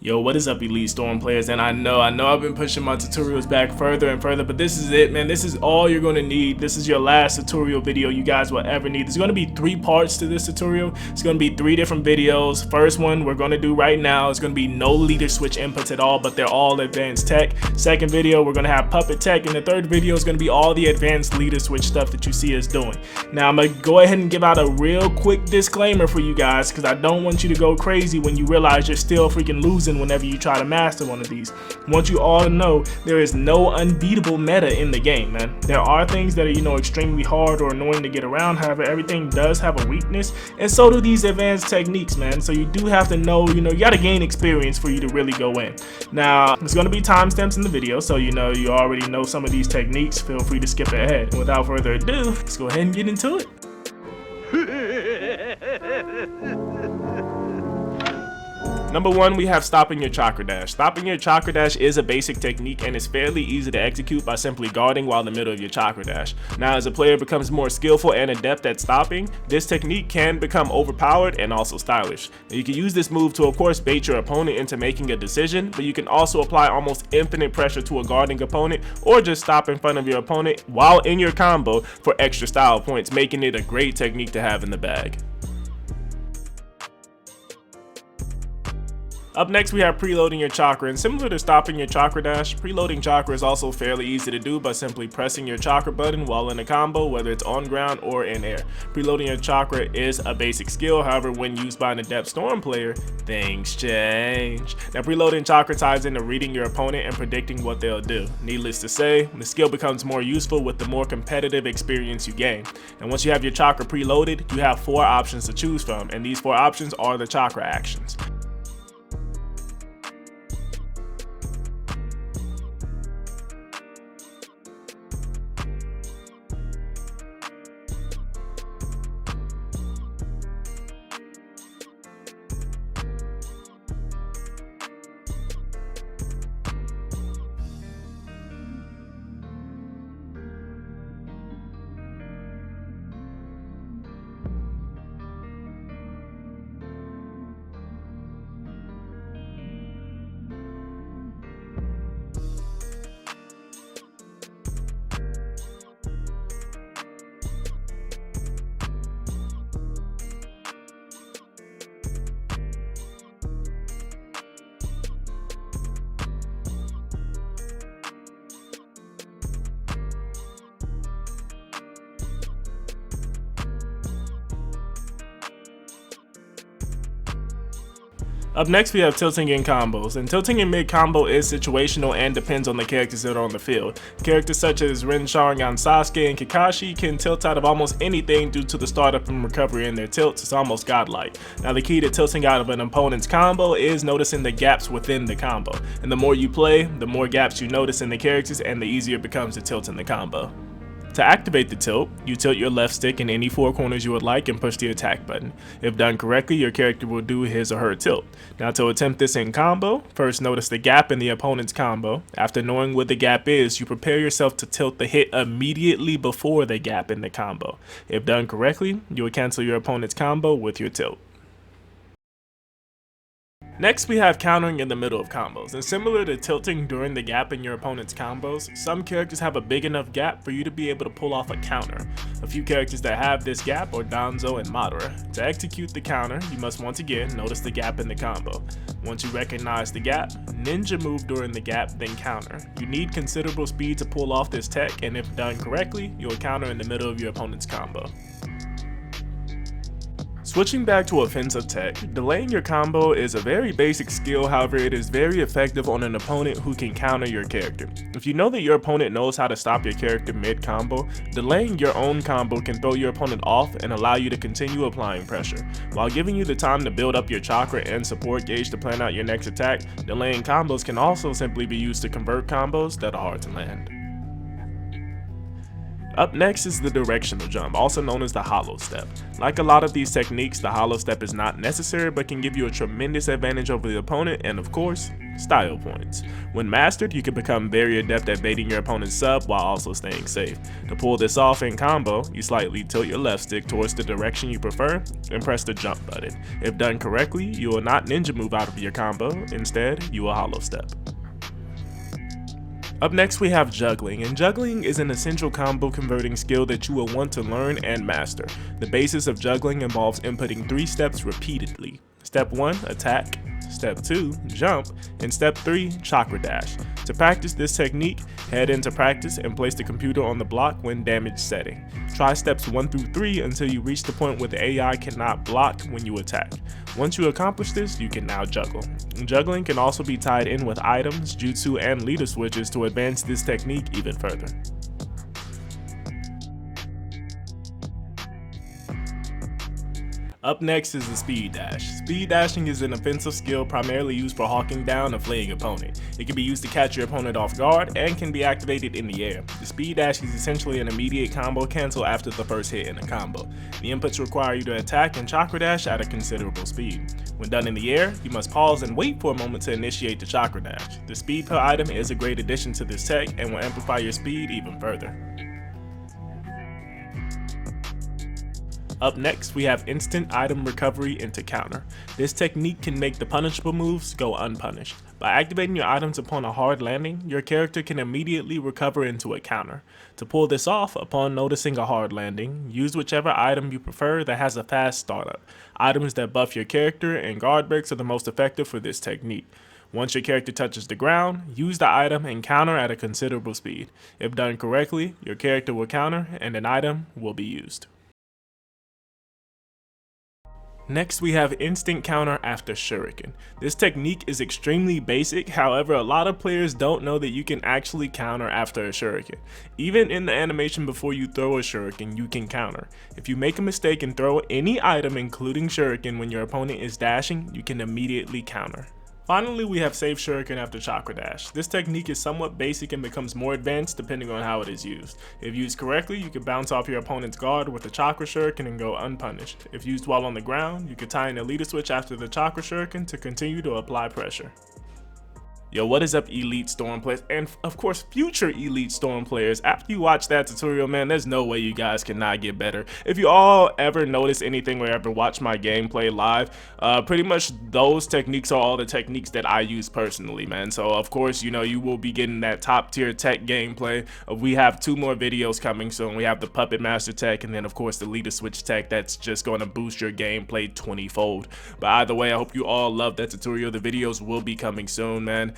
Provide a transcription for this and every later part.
Yo, what is up, Elite Storm players? And I know I've been pushing my tutorials back further and further, but this is it, man. This is all you're gonna need. This is your last tutorial video you guys will ever need. There's gonna be 3 parts to this tutorial. It's gonna be 3 different videos. First one we're gonna do right now is gonna be no leader switch inputs at all, but they're all advanced tech. Second video, we're gonna have puppet tech, and the third video is gonna be all the advanced leader switch stuff that you see us doing. Now I'm gonna go ahead and give out a real quick disclaimer for you guys, because I don't want you to go crazy when you realize you're still freaking losing whenever you try to master one of these. I want you all to know there is no unbeatable meta in the game, man. There are things that are, extremely hard or annoying to get around. However, everything does have a weakness, and so do these advanced techniques, man. So you do have to know, you gotta gain experience for you to really go in. Now, there's gonna be timestamps in the video, so you already know some of these techniques. Feel free to skip ahead. And without further ado, let's go ahead and get into it. Number 1, we have stopping your chakra dash. Stopping your chakra dash is a basic technique and is fairly easy to execute by simply guarding while in the middle of your chakra dash. Now, as a player becomes more skillful and adept at stopping, this technique can become overpowered and also stylish. Now, you can use this move to, of course, bait your opponent into making a decision, but you can also apply almost infinite pressure to a guarding opponent or just stop in front of your opponent while in your combo for extra style points, making it a great technique to have in the bag. Up next, we have preloading your chakra, and similar to stopping your chakra dash, preloading chakra is also fairly easy to do by simply pressing your chakra button while in a combo, whether it's on ground or in air. Preloading your chakra is a basic skill, however, when used by an adept storm player, things change. Now, preloading chakra ties into reading your opponent and predicting what they'll do. Needless to say, the skill becomes more useful with the more competitive experience you gain. And once you have your chakra preloaded, you have 4 options to choose from, and these 4 options are the chakra actions. Up next, we have tilting in combos, and tilting in mid combo is situational and depends on the characters that are on the field. Characters such as Rin, Sharingan, Sasuke, and Kakashi can tilt out of almost anything due to the startup and recovery in their tilts. It's almost godlike. Now, the key to tilting out of an opponent's combo is noticing the gaps within the combo, and the more you play, the more gaps you notice in the characters, and the easier it becomes to tilt in the combo. To activate the tilt, you tilt your left stick in any 4 corners you would like and push the attack button. If done correctly, your character will do his or her tilt. Now, to attempt this in combo, first notice the gap in the opponent's combo. After knowing where the gap is, you prepare yourself to tilt the hit immediately before the gap in the combo. If done correctly, you will cancel your opponent's combo with your tilt. Next, we have countering in the middle of combos, and similar to tilting during the gap in your opponent's combos, some characters have a big enough gap for you to be able to pull off a counter. A few characters that have this gap are Danzo and Madara. To execute the counter, you must once again notice the gap in the combo. Once you recognize the gap, ninja move during the gap, then counter. You need considerable speed to pull off this tech, and if done correctly, you will counter in the middle of your opponent's combo. Switching back to offensive tech, delaying your combo is a very basic skill, however it is very effective on an opponent who can counter your character. If you know that your opponent knows how to stop your character mid-combo, delaying your own combo can throw your opponent off and allow you to continue applying pressure. While giving you the time to build up your chakra and support gauge to plan out your next attack, delaying combos can also simply be used to convert combos that are hard to land. Up next is the directional jump, also known as the hollow step. Like a lot of these techniques, the hollow step is not necessary but can give you a tremendous advantage over the opponent and, of course, style points. When mastered, you can become very adept at baiting your opponent's sub while also staying safe. To pull this off in combo, you slightly tilt your left stick towards the direction you prefer and press the jump button. If done correctly, you will not ninja move out of your combo, instead you will hollow step. Up next we have Juggling, and Juggling is an essential combo converting skill that you will want to learn and master. The basis of Juggling involves inputting 3 steps repeatedly. Step 1, attack. Step 2, jump, and Step 3, chakra dash. To practice this technique, head into practice and place the computer on the block when damage setting. Try steps 1 through 3 until you reach the point where the AI cannot block when you attack. Once you accomplish this, you can now juggle. Juggling can also be tied in with items, jutsu, and leader switches to advance this technique even further. Up next is the speed dash. Speed dashing is an offensive skill primarily used for hawking down a fleeing opponent. It can be used to catch your opponent off guard and can be activated in the air. The speed dash is essentially an immediate combo cancel after the first hit in a combo. The inputs require you to attack and chakra dash at a considerable speed. When done in the air, you must pause and wait for a moment to initiate the chakra dash. The speed per item is a great addition to this tech and will amplify your speed even further. Up next, we have instant item recovery into counter. This technique can make the punishable moves go unpunished. By activating your items upon a hard landing, your character can immediately recover into a counter. To pull this off, upon noticing a hard landing, use whichever item you prefer that has a fast startup. Items that buff your character and guard breaks are the most effective for this technique. Once your character touches the ground, use the item and counter at a considerable speed. If done correctly, your character will counter and an item will be used. Next, we have instant counter after Shuriken. This technique is extremely basic, however a lot of players don't know that you can actually counter after a Shuriken. Even in the animation before you throw a Shuriken, you can counter. If you make a mistake and throw any item including Shuriken when your opponent is dashing, you can immediately counter. Finally, we have Save Shuriken after Chakra Dash. This technique is somewhat basic and becomes more advanced depending on how it is used. If used correctly, you can bounce off your opponent's guard with the Chakra Shuriken and go unpunished. If used while on the ground, you can tie in a leader switch after the Chakra Shuriken to continue to apply pressure. Yo, what is up, Elite Storm players, and of course future Elite Storm players? After you watch that tutorial, man, there's no way you guys cannot get better. If you all ever notice anything or ever watch my gameplay live, pretty much those techniques are all the techniques that I use personally, man. So of course, you know, you will be getting that top tier tech gameplay. We have 2 more videos coming soon. We have the Puppet Master tech, and then of course the leader switch tech that's just going to boost your gameplay 20-fold. But either way, I hope you all love that tutorial. The videos will be coming soon, man.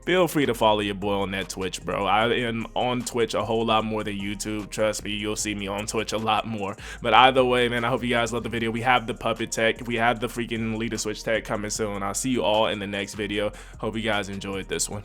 Feel free to follow your boy on that Twitch, bro. I am on Twitch a whole lot more than YouTube. Trust me, you'll see me on Twitch a lot more. But either way, man, I hope you guys love the video. We have the puppet tech. We have the freaking leader switch tech coming soon. I'll see you all in the next video. Hope you guys enjoyed this one.